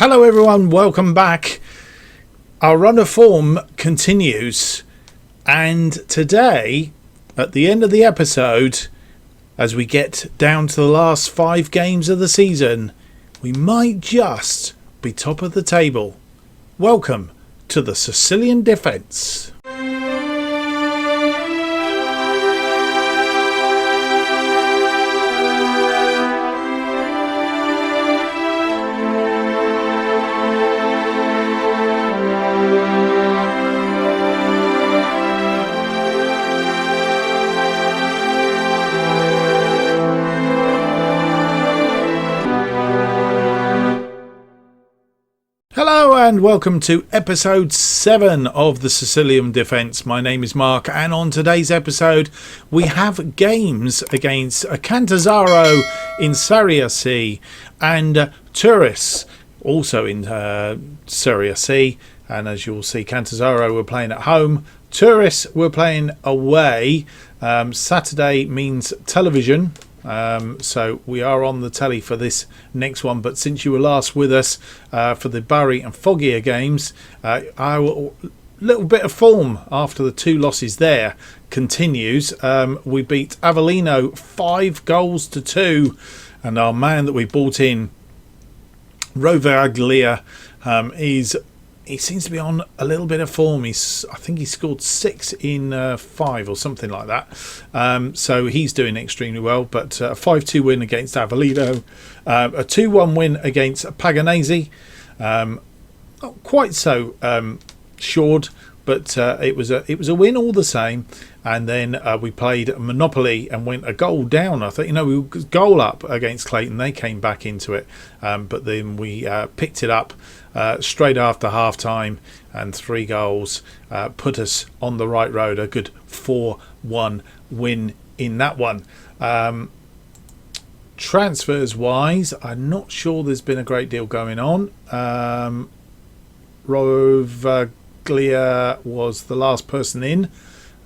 Hello everyone, welcome back. Our run of form continues, and today, at the end of the episode, as we get down to the last 5 games of the season, we might just be top of the table. Welcome to the Sicilian Defence. Hello and welcome to episode 7 of the Sicilian Defence. My name is Mark, and on today's episode we have games against Cantanzaro in Serie C and Turris also in Serie C. And as you'll see, Cantanzaro were playing at home, Turris were playing away. Saturday means television. So we are on the telly for this next one, but since you were last with us for the Bari and Foggia games, our little bit of form after the 2 losses there continues. We beat Avellino 5-2, and our man that we bought in, Rovaglia, he seems to be on a little bit of form. I think he scored 6 in 5 or something like that. So he's doing extremely well. But a 5-2 win against Avellino, a 2-1 win against Paganese. Not quite so short, but it was a win all the same. And then we played Monopoly and went a goal down. I think we were goal up against Clayton. They came back into it, but then we picked it up straight after half time, and 3 goals put us on the right road. A good 4-1 win in that one. Transfers wise, I'm not sure there's been a great deal going on. Rovaglia was the last person in,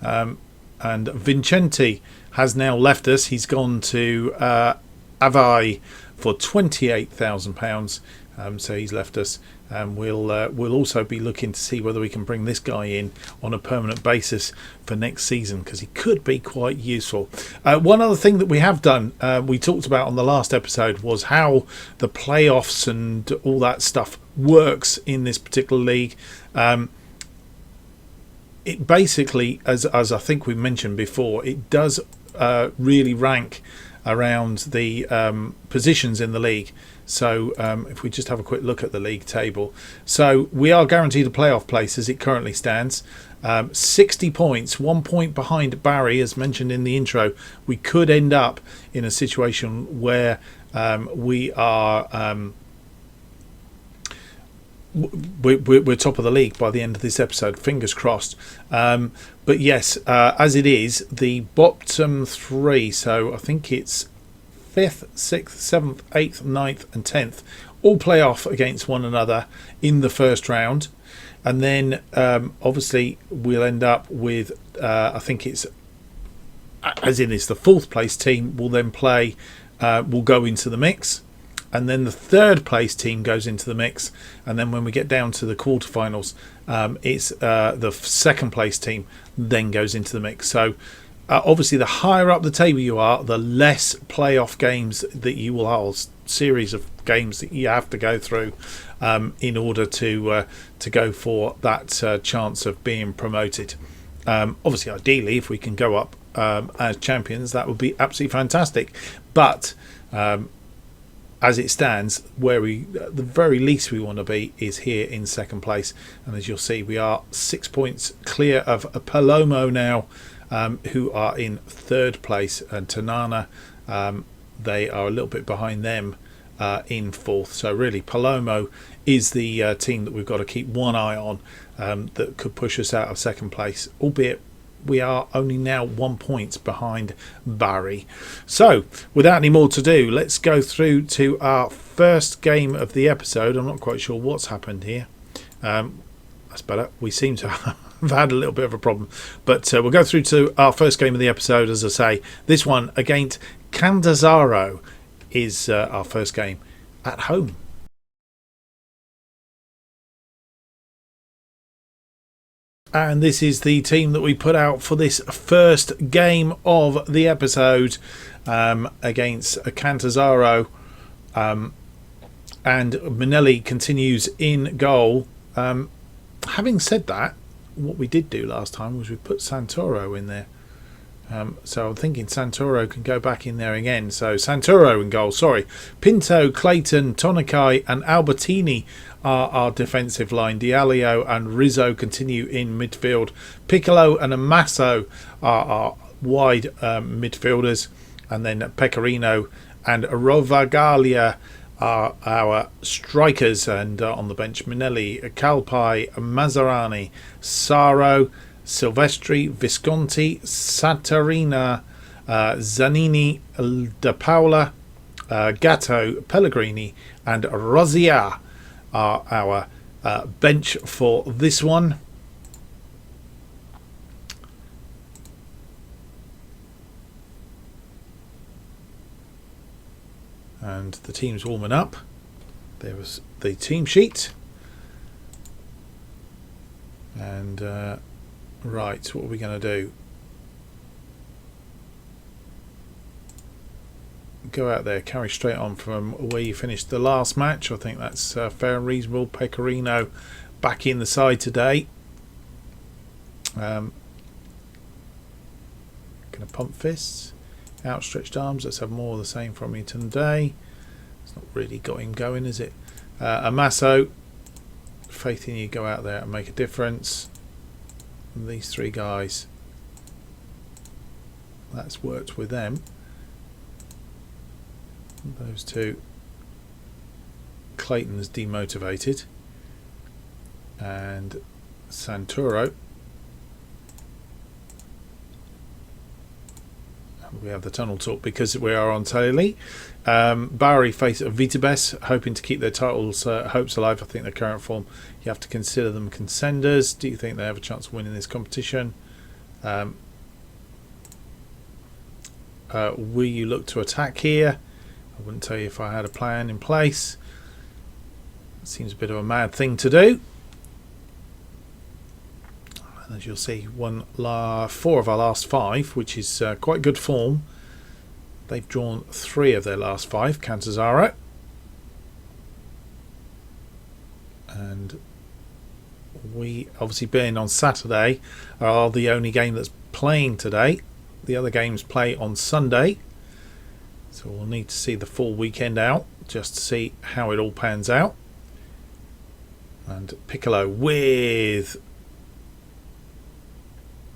and Vincenti has now left us. He's gone to Avai for £28,000. So he's left us, and we'll also be looking to see whether we can bring this guy in on a permanent basis for next season, because he could be quite useful. One other thing that we have done, we talked about on the last episode, was how the playoffs and all that stuff works in this particular league. It basically, as I think we mentioned before, it does really rank around the positions in the league. So if we just have a quick look at the league table. So we are guaranteed a playoff place as it currently stands. 60 points, 1 point behind Bari, as mentioned in the intro. We could end up in a situation where we are... We're top of the league by the end of this episode, fingers crossed. But yes, as it is, the bottom 3, so I think it's 5th, 6th, 7th, 8th, 9th and 10th, all play off against one another in the first round. And then obviously we'll end up with, I think it's, as in it's the 4th place team will then play, will go into the mix. And then the 3rd place team goes into the mix, and then when we get down to the quarterfinals, it's the 2nd place team then goes into the mix. So obviously the higher up the table you are, the less playoff games that you will have, series of games that you have to go through in order to go for that chance of being promoted. Obviously, ideally, if we can go up as champions, that would be absolutely fantastic. But as it stands, where the very least we want to be is here in 2nd place, and as you'll see, we are 6 points clear of Palermo now, who are in 3rd place, and Tanana, they are a little bit behind them in 4th. So really, Palermo is the team that we've got to keep one eye on, that could push us out of 2nd place, albeit we are only now 1 point behind Bari. So without any more to do, let's go through to our first game of the episode. I'm not quite sure what's happened here. That's better. We seem to have had a little bit of a problem, but we'll go through to our first game of the episode. As I say, this one against Cantanzaro is our first game at home. And this is the team that we put out for this first game of the episode against Cantanzaro. And Minelli continues in goal. Having said that, what we did do last time was we put Santoro in there. So I'm thinking Santoro can go back in there again. So Santoro in goal, sorry. Pinto, Clayton, Tonikai and Albertini are our defensive line. Diallo and Rizzo continue in midfield. Piccolo and Amasso are our wide midfielders. And then Pecorino and Rovaglia are our strikers. And on the bench, Minelli, Calpai, Mazzarani, Saro, Silvestri, Visconti, Satarina, Zanini, De Paola, Gatto, Pellegrini and Rosia are our bench for this one. And the team's warming up. There was the team sheet. And right, what are we going to do? Go out there, carry straight on from where you finished the last match. I think that's fair and reasonable. Pecorino back in the side today. Going to pump fists, outstretched arms. Let's have more of the same from you today. It's not really got him going, is it? Amasso, faith in you, go out there and make a difference. And these three guys, that's worked with them. Those two, Clayton's demotivated, and Santoro. We have the tunnel talk because we are on telly. Bari face Vitebes, hoping to keep their titles hopes alive. I think their current form, you have to consider them contenders. Do you think they have a chance of winning this competition? Will you look to attack here? I wouldn't tell you if I had a plan in place. It seems a bit of a mad thing to do. And as you'll see, won 4 of our last 5, which is quite good form. They've drawn 3 of their last 5, Cantanzaro. And we, obviously being on Saturday, are the only game that's playing today. The other games play on Sunday. So we'll need to see the full weekend out just to see how it all pans out. And Piccolo with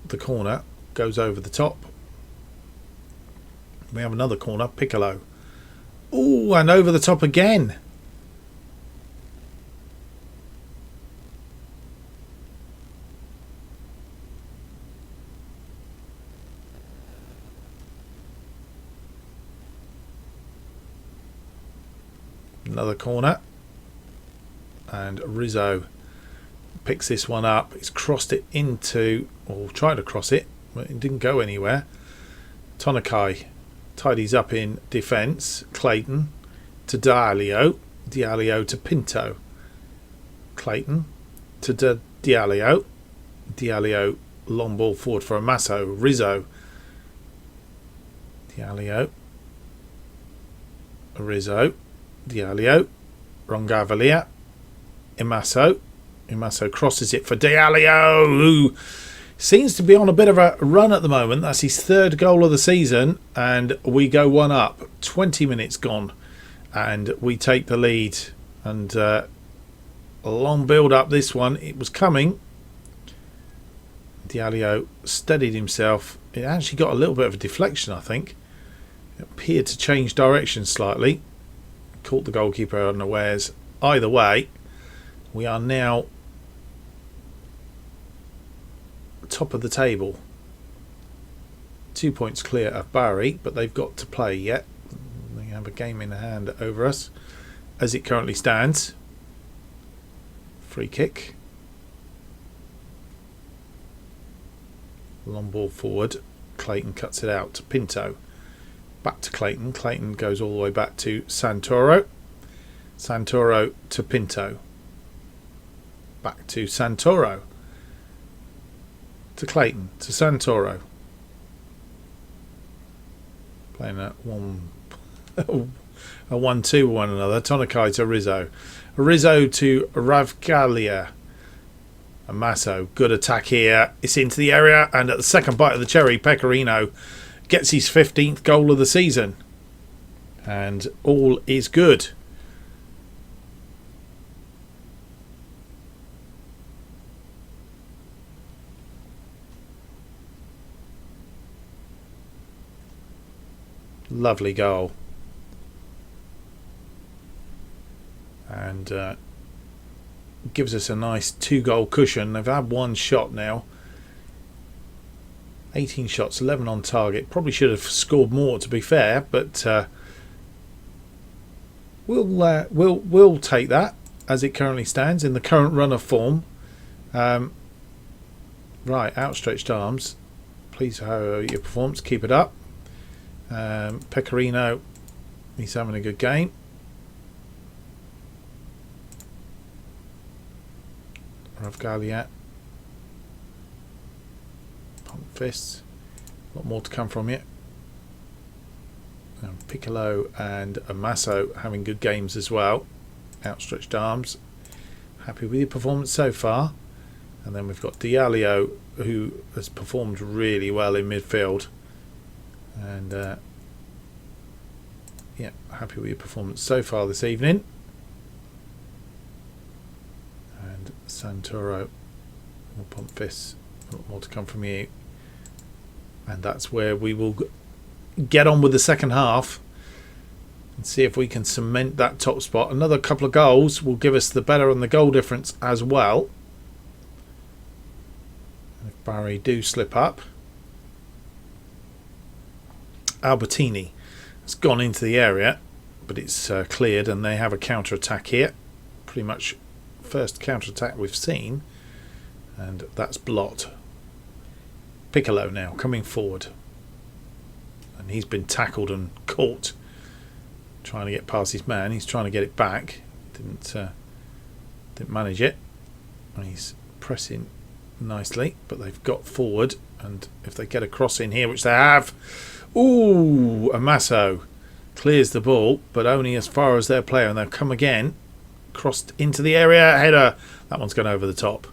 the corner goes over the top. We have another corner, Piccolo. Oh, and over the top again. Another corner, and Rizzo picks this one up. He's crossed it into, or tried to cross it, but it didn't go anywhere. Tonikai tidies up in defence. Clayton to Diallo. Diallo to Pinto. Clayton to Diallo. Diallo long ball forward for Amasso. Rizzo. Diallo. Rizzo. Diallo, Rongavalia, Amasso. Amasso crosses it for Diallo, who seems to be on a bit of a run at the moment. That's his 3rd goal of the season, and we go 1 up. 20 minutes gone, and we take the lead. And a long build up this one. It was coming. Diallo steadied himself. It actually got a little bit of a deflection, I think. It appeared to change direction slightly. Caught the goalkeeper unawares. Either way, we are now top of the table. 2 points clear of Bari, but they've got to play yet. They have a game in hand over us as it currently stands. Free kick. Long ball forward. Clayton cuts it out to Pinto. Back to Clayton. Clayton goes all the way back to Santoro. Santoro to Pinto. Back to Santoro. to Clayton, to Santoro. Playing a 1-2 with one another. Tonakai to Rizzo. Rizzo to Ravgalia. And Masso. Good attack here. It's into the area. And at the second bite of the cherry, Pecorino gets his 15th goal of the season. And all is good. Lovely goal. And gives us a nice 2-goal cushion. They've had one shot now. 18 shots, 11 on target. Probably should have scored more, to be fair, but we'll take that as it currently stands in the current run of form. Right, outstretched arms. Please, your performance, keep it up. Pecorino, he's having a good game. Ravgalia, pump fists, a lot more to come from you. Piccolo and Masso having good games as well. Outstretched arms. Happy with your performance so far. And then we've got Diallo, who has performed really well in midfield. And yeah, happy with your performance so far this evening. And Santoro, more pump fists, a lot more to come from you. And that's where we will get on with the second half and see if we can cement that top spot. Another couple of goals will give us the better on the goal difference as well. And if Barry do slip up, Albertini has gone into the area, but it's cleared, and they have a counter attack here. Pretty much first counter attack we've seen, and that's blocked. Piccolo now coming forward, and he's been tackled and caught trying to get past his man. He's trying to get it back, didn't manage it, and he's pressing nicely, but they've got forward, and if they get a cross in here, which they have, ooh, Amasso clears the ball, but only as far as their player, and they'll come again, crossed into the area, header, that one's gone over the top,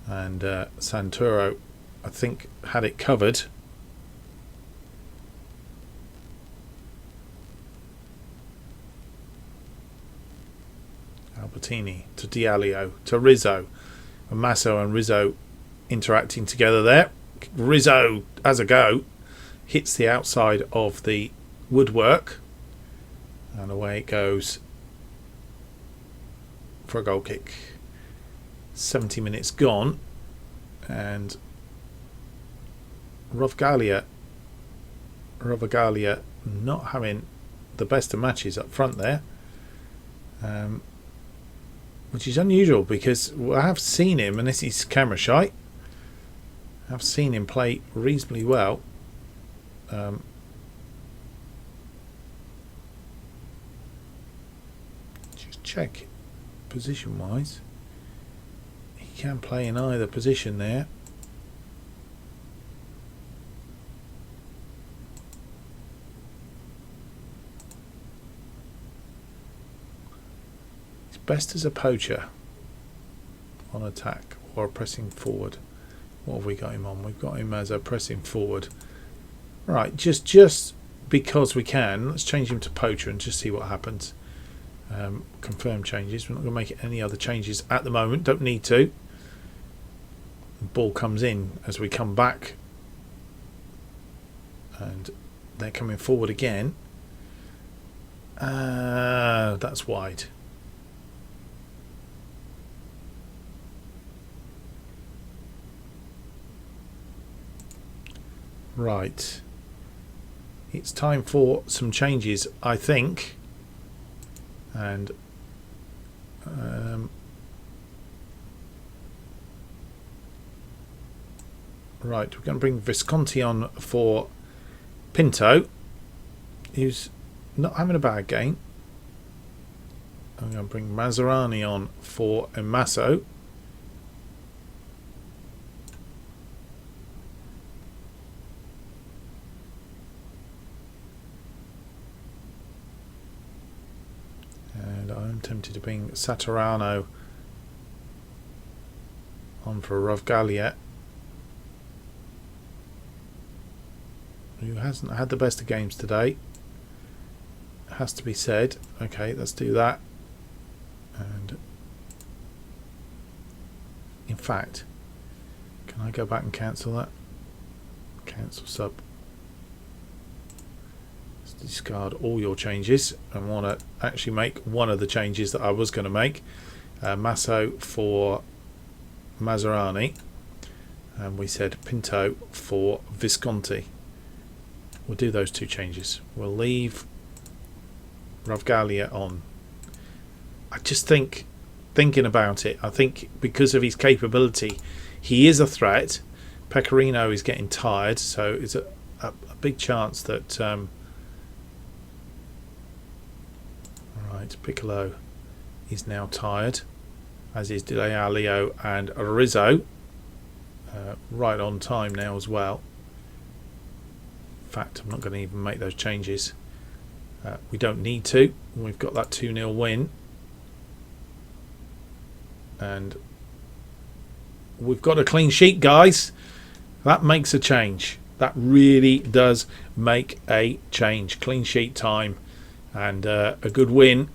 and Santoro, I think, had it covered. Albertini to Diallo to Rizzo, and Masso and Rizzo interacting together there. Rizzo has a go, hits the outside of the woodwork, and away it goes for a goal kick. 70 minutes gone, and Ravgalia not having the best of matches up front there, which is unusual because I have seen him, and this is camera shy, I've seen him play reasonably well. Just check position wise, he can play in either position there. He's best as a poacher on attack or pressing forward. What have we got him on? We've got him as a pressing forward. Right, just because we can, let's change him to poacher and just see what happens. Confirm changes. We're not going to make any other changes at the moment. Don't need to. The ball comes in as we come back, and they're coming forward again. That's wide. Right. It's time for some changes, I think. And right, we're going to bring Visconti on for Pinto, who's not having a bad game. I'm going to bring Maserani on for Emasso. tempted to bring Saturano on for Ravgalia, who hasn't had the best of games today, has to be said. Okay, let's do that. And in fact, can I go back and cancel that? Cancel sub. Let's discard all your changes and want to actually make one of the changes that I was going to make. Masso for Maserani, and we said Pinto for Visconti. We'll do those two changes. We'll leave Ravgalia on. I just think, thinking about it, I think because of his capability, he is a threat. Pecorino is getting tired, so it's a big chance that right, Piccolo is now tired, as is Lealio and Rizzo, right on time now as well. In fact, I'm not going to even make those changes. We don't need to. We've got that 2-0 win, and we've got a clean sheet, guys. That makes a change. That really does make a change. Clean sheet time and a good win.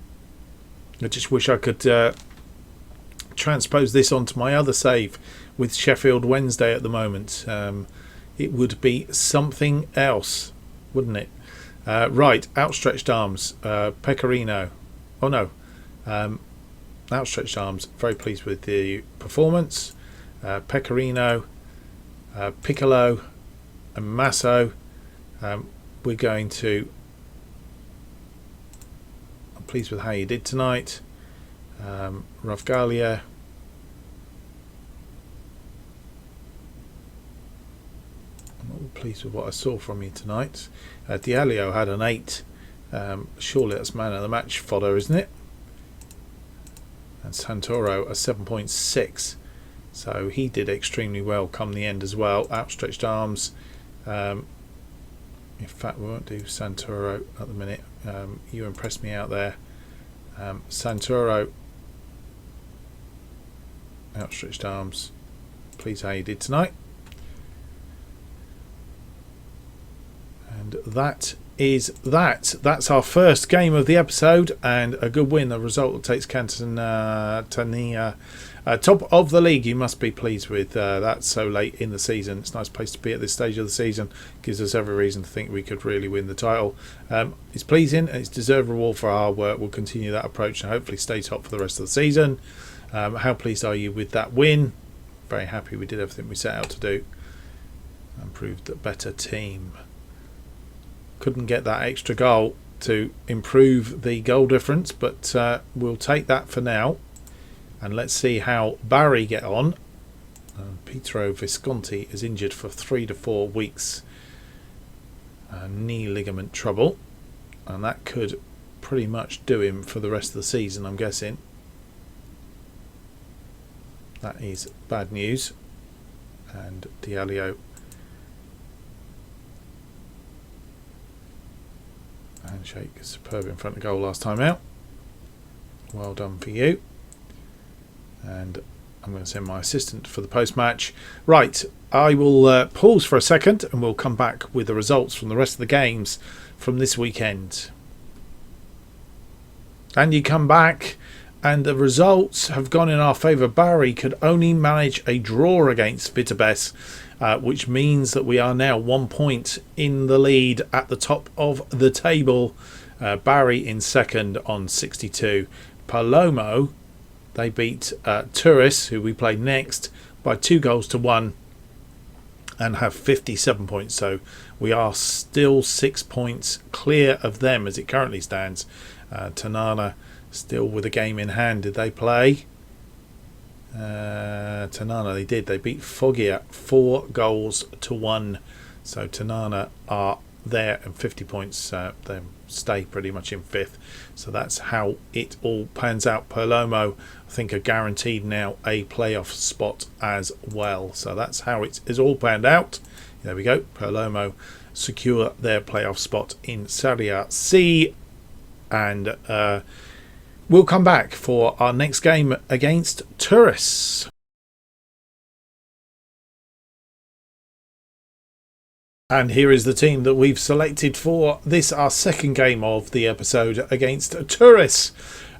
I just wish I could transpose this onto my other save with Sheffield Wednesday at the moment. It would be something else, wouldn't it? Right, outstretched arms. Pecorino. Oh no. Outstretched arms. Very pleased with the performance. Pecorino, Piccolo and Masso. We're going to... I'm pleased with how you did tonight. Ravgalia. I'm not pleased with what I saw from you tonight. Diallo had an 8. Surely that's man of the match fodder, isn't it? And Santoro a 7.6. So he did extremely well come the end as well. Outstretched arms. In fact, we won't do Santoro at the minute. You impressed me out there. Santoro. Outstretched arms. Please how you did tonight. And that is that. That's our first game of the episode and a good win. The result that takes Catania top of the league. You must be pleased with that so late in the season. It's a nice place to be at this stage of the season. Gives us every reason to think we could really win the title. It's pleasing and it's deserved reward for our hard work. We'll continue that approach and hopefully stay top for the rest of the season. How pleased are you with that win? Very happy we did everything we set out to do and proved a better team. Couldn't get that extra goal to improve the goal difference, but we'll take that for now. And let's see how Barry get on. Pietro Visconti is injured for 3 to 4 weeks. Knee ligament trouble. And that could pretty much do him for the rest of the season, I'm guessing. That is bad news. And Diallo. Handshake superb in front of goal last time out. Well done for you. And I'm going to send my assistant for the post-match. Right, I will pause for a second and we'll come back with the results from the rest of the games from this weekend. And you come back and the results have gone in our favour. Barry could only manage a draw against Vitebes, which means that we are now 1 point in the lead at the top of the table. Barry in second on 62. Palermo, they beat Turris, who we play next, by 2 goals to 1 and have 57 points. So we are still 6 points clear of them as it currently stands. Tanana still with a game in hand. Did they play? Tanana, they did. They beat Foggia 4 goals to 1. So Tanana are there and 50 points. They stay pretty much in 5th. So that's how it all pans out. Palermo, I think, are guaranteed now a playoff spot as well. So that's how it is all panned out. There we go. Palermo secure their playoff spot in Serie C. And we'll come back for our next game against Turris. And here is the team that we've selected for this, our second game of the episode against Turris,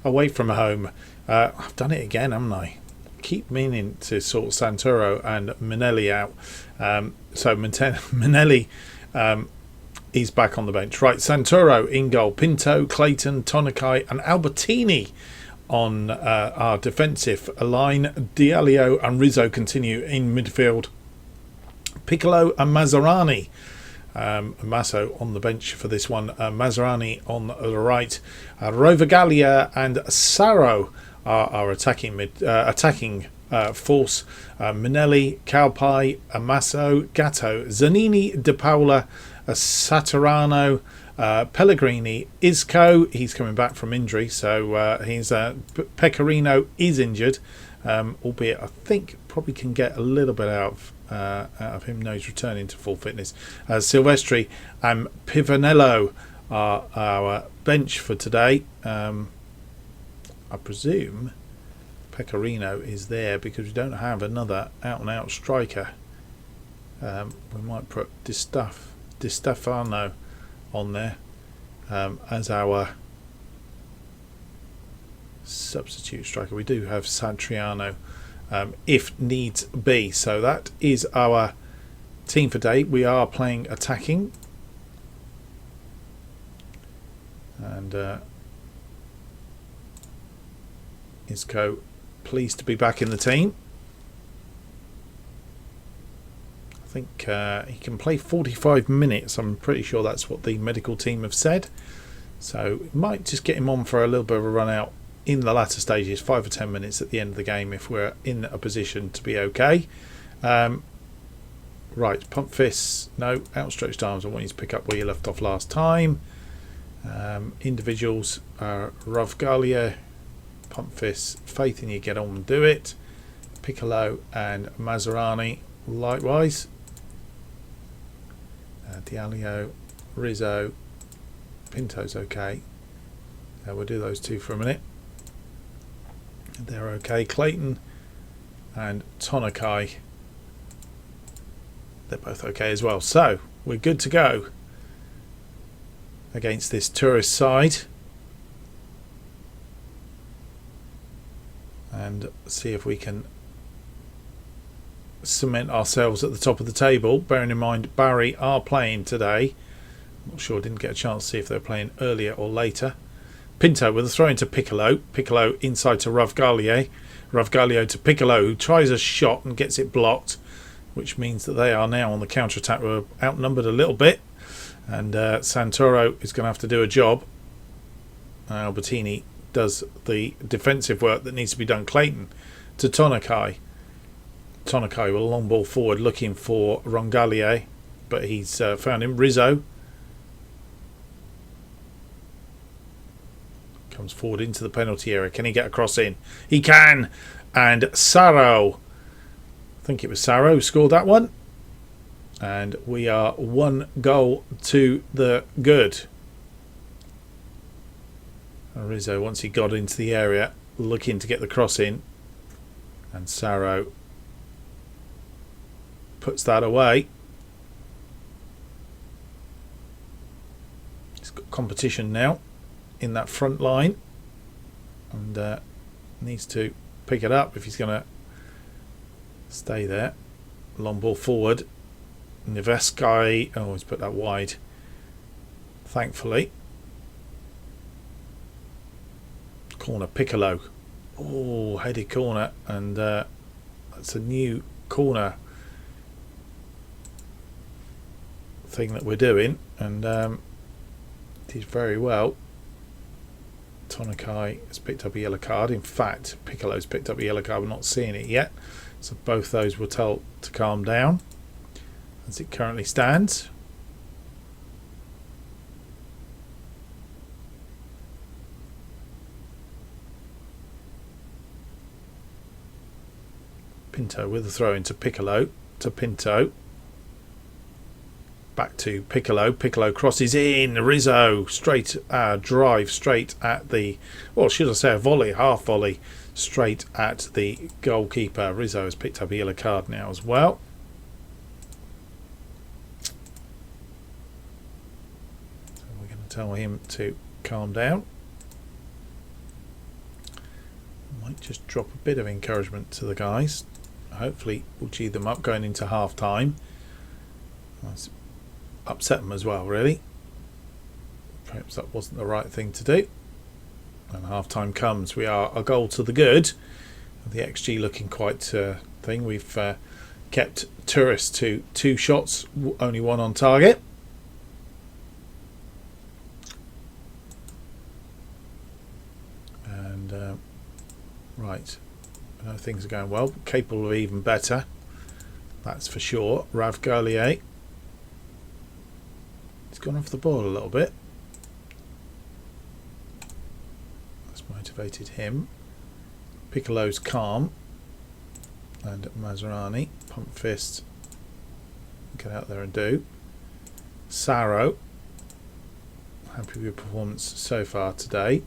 away from home. I've done it again, haven't I? Keep meaning to sort Santoro and Minelli out. So Minelli is back on the bench. Right, Santoro in goal. Pinto, Clayton, Tonakai and Albertini on our defensive line. Diallo and Rizzo continue in midfield. Piccolo and Maserani. Masso on the bench for this one. Maserani on the right. Rovaglia and Saro are our attacking force. Minelli, Calpai, Amasso, Gatto, Zanini, De Paula, Saturano, Pellegrini, Isco. He's coming back from injury, so he's Pecorino is injured, albeit I think probably can get a little bit out of him. No, he's returning to full fitness. Silvestri and Pivanello are our bench for today. I presume Pecorino is there because we don't have another out-and-out striker. We might put Di Stefano on there as our substitute striker. We do have Santriano if needs be. So that is our team for today. We are playing attacking. And Isco pleased to be back in the team. I think he can play 45 minutes. I'm pretty sure that's what the medical team have said. So might just get him on for a little bit of a run out in the latter stages, 5 or 10 minutes at the end of the game if we're in a position to be okay. Right, pump fists, no, outstretched arms. I want you to pick up where you left off last time. Individuals are Rovgalia, pump fists, faith in you, get on and do it. Piccolo and Maserani likewise. Diallo, Rizzo, Pinto's okay. We'll do those two for a minute. They're okay. Clayton and Tonakai, they're both okay as well. So we're good to go against this Turris side, and see if we can cement ourselves at the top of the table, bearing in mind Barry are playing today. I'm not sure, didn't get a chance to see if they're playing earlier or later. Pinto with a throw into Piccolo. Piccolo inside to Rovgalia. Rovgalia to Piccolo, who tries a shot and gets it blocked, which means that they are now on the counter-attack. We're outnumbered a little bit, and Santoro is going to have to do a job. Albertini does the defensive work that needs to be done. Clayton to Tonakai. Tonakai with a long ball forward looking for Rongalia, but he's found him. Rizzo comes forward into the penalty area. Can he get a cross in? He can. And Saro, I think it was Saro who scored that one. And we are 1 goal to the good. Rizzo, once he got into the area, looking to get the cross in. And Saro puts that away. He's got competition now in that front line, and needs to pick it up if he's going to stay there. Long ball forward. Nevesky, oh, he's put that wide, thankfully. Corner, Piccolo. Oh, headed corner, and that's a new corner thing that we're doing, and did very well. Tonakai has picked up a yellow card. In fact, Piccolo's picked up a yellow card. We're not seeing it yet, so both those were told to calm down as it currently stands. Pinto with a throw into Piccolo to Pinto. Back to Piccolo. Piccolo crosses in. Rizzo straight drive straight at the, well, should I say a volley, half volley straight at the goalkeeper. Rizzo has picked up a yellow card now as well. So we're going to tell him to calm down. Might just drop a bit of encouragement to the guys. Hopefully we'll cheer them up going into half time. That's upset them as well, really. Perhaps that wasn't the right thing to do. And half time comes. We are a goal to the good. The XG looking quite thing. We've kept Turris to 2 shots, only 1 on target. And right, things are going well. Capable of even better, that's for sure. Rav Garlier, he's gone off the ball a little bit. That's motivated him. Piccolo's calm, and Maserani pump fist, get out there and do. Saro, happy with your performance so far today.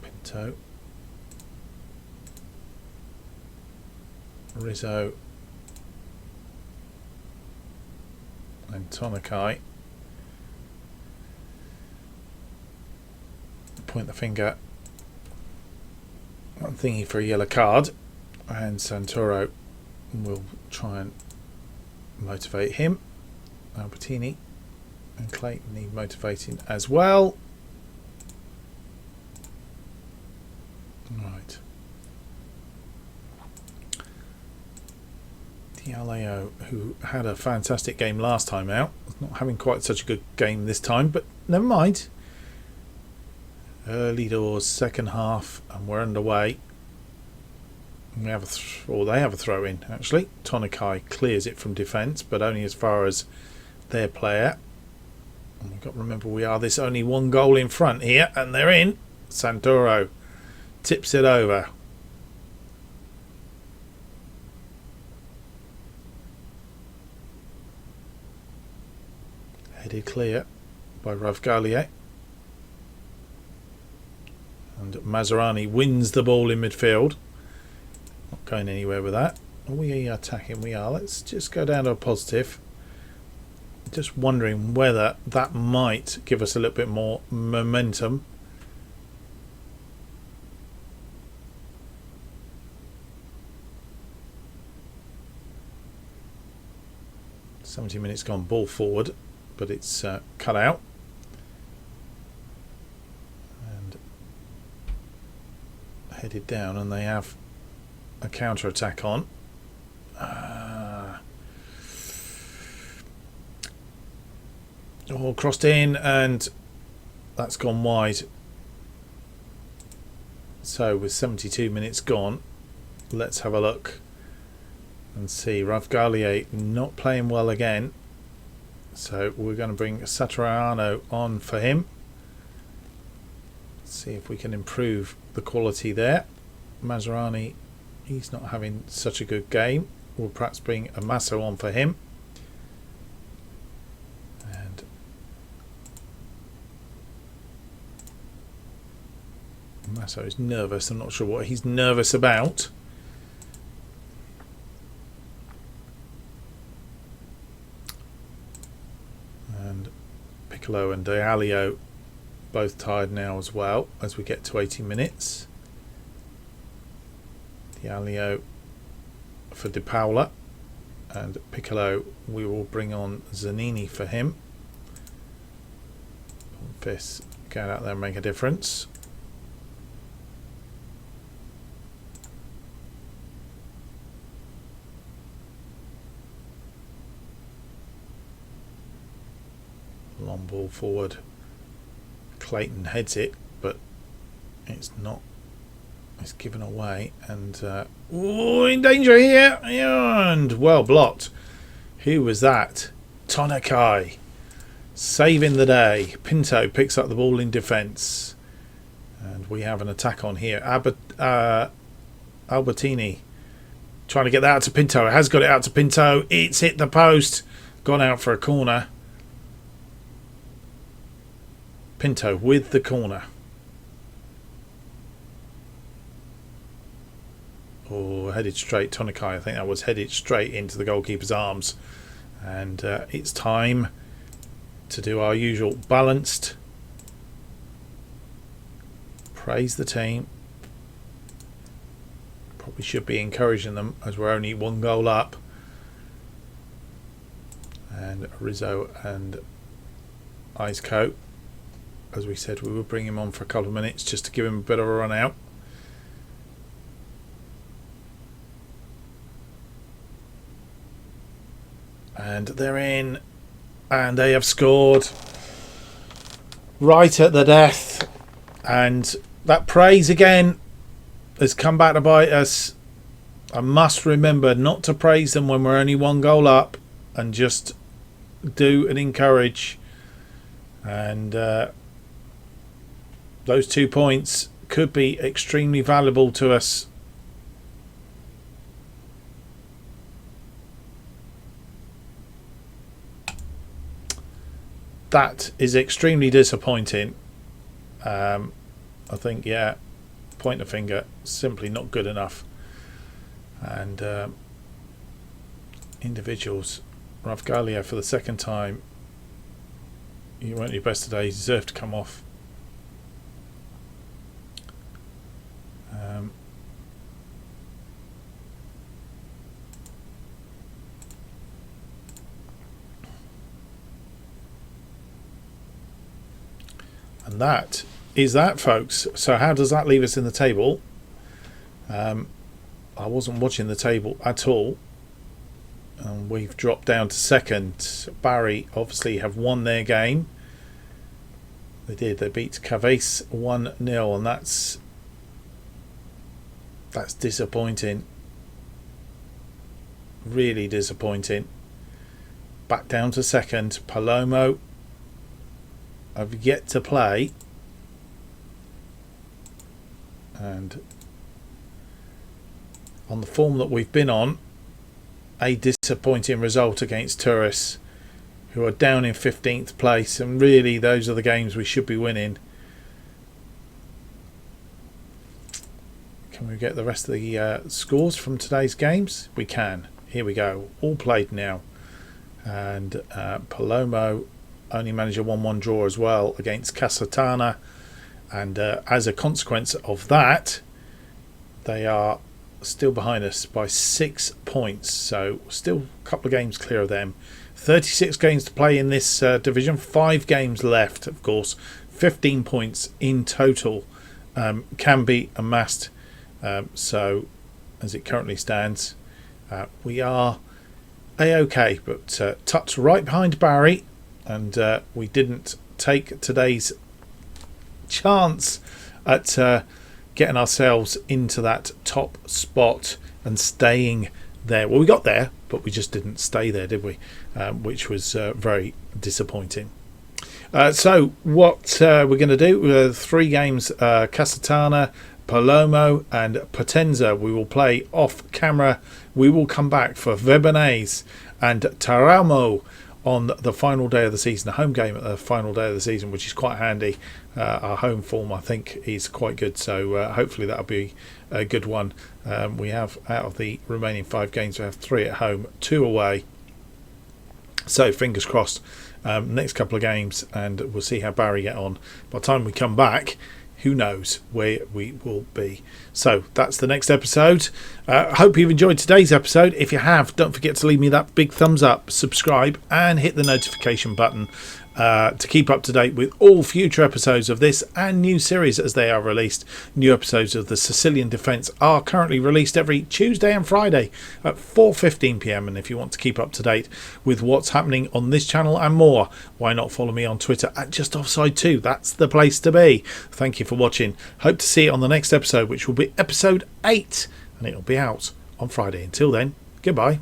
Pinto, Rizzo, and Tonakai. Point the finger, I'm thinking for a yellow card, and Santoro will try and motivate him. Albertini and Clayton need motivating as well. Right. Diallo, who had a fantastic game last time out, not having quite such a good game this time, but never mind. Early doors, second half, and we're underway. We have they have a throw in actually. Tonakai clears it from defence, but only as far as their player. And we've got to remember we are this only 1 goal in front here, and they're in. Santoro tips it over. Headed clear by Rav Garlier. And Maserani wins the ball in midfield. Not going anywhere with that. Are we attacking? We are. Let's just go down to a positive. Just wondering whether that might give us a little bit more momentum. "70 minutes gone, ball forward," but it's cut out. And headed down, and they have a counter attack on. Oh, crossed in, and that's gone wide. So with 72 minutes gone, let's have a look and see. Rav Garlier not playing well again, so we're going to bring Satriano on for him. See if we can improve the quality there. Maserani, he's not having such a good game. We'll perhaps bring Amasso on for him. And Amasso is nervous. I'm not sure what he's nervous about. And Piccolo and Diallo both tired now as well as we get to 80 minutes. Diallo for De Paula, and Piccolo we will bring on Zanini for him. This get out there and make a difference. Long ball forward. Clayton heads it, but it's not. It's given away, and in danger here, and well blocked. Who was that? Tonakai saving the day. Pinto picks up the ball in defence, and we have an attack on here. Albertini trying to get that out to Pinto. It has got it out to Pinto. It's hit the post. Gone out for a corner. Pinto with the corner. Oh, headed straight. Tonikai, I think that was headed straight into the goalkeeper's arms. And it's time to do our usual balanced. Praise the team. Probably should be encouraging them as we're only 1 goal up. And Rizzo and Isco, as we said, we would bring him on for a couple of minutes just to give him a bit of a run out. And they're in, and they have scored right at the death. And that praise again has come back to bite us. I must remember not to praise them when we're only 1 goal up, and just do and encourage. And those 2 points could be extremely valuable to us. That is extremely disappointing. I think, yeah, point the finger, simply not good enough. And individuals, Ravgalia for the 2nd time. You weren't your best today. You deserve to come off. And that is that, folks. So how does that leave us in the table? I wasn't watching the table at all. And we've dropped down to 2nd. Barry obviously have won their game. They did. They beat Caves 1-0, and that's disappointing. Really disappointing. Back down to 2nd. Palermo have yet to play, and on the form that we've been on, a disappointing result against Turris, who are down in 15th place, and really those are the games we should be winning. Can we get the rest of the scores from today's games? We can. Here we go. All played now. And Palermo only managed a 1-1 draw as well against Catania. And as a consequence of that, they are still behind us by 6 points. So still a couple of games clear of them. 36 games to play in this division. 5 games left, of course. 15 points in total can be amassed. So as it currently stands, we are A-OK, but tucked right behind Barry, and we didn't take today's chance at getting ourselves into that top spot and staying there. Well, we got there, but we just didn't stay there, did we? Which was very disappointing. So what we're going to do, 3 games, Casatana, Palermo and Potenza, we will play off camera. We will come back for Vebanese and Taramo on the final day of the season, a home game at the final day of the season, which is quite handy. Our home form, I think, is quite good, so hopefully that'll be a good one. We have, out of the remaining 5 games, we have 3 at home, 2 away, so fingers crossed. Next couple of games, and we'll see how Barry get on. By the time we come back, who knows where we will be. So that's the next episode. I hope you've enjoyed today's episode. If you have, don't forget to leave me that big thumbs up, subscribe, and hit the notification button to keep up to date with all future episodes of this and new series as they are released. New episodes of the Sicilian Defence are currently released every Tuesday and Friday at 4:15 p.m. And if you want to keep up to date with what's happening on this channel and more, why not follow me on Twitter at JustOffside2. That's the place to be. Thank you for watching. Hope to see you on the next episode, which will be episode 8, and it'll be out on Friday. Until then, goodbye.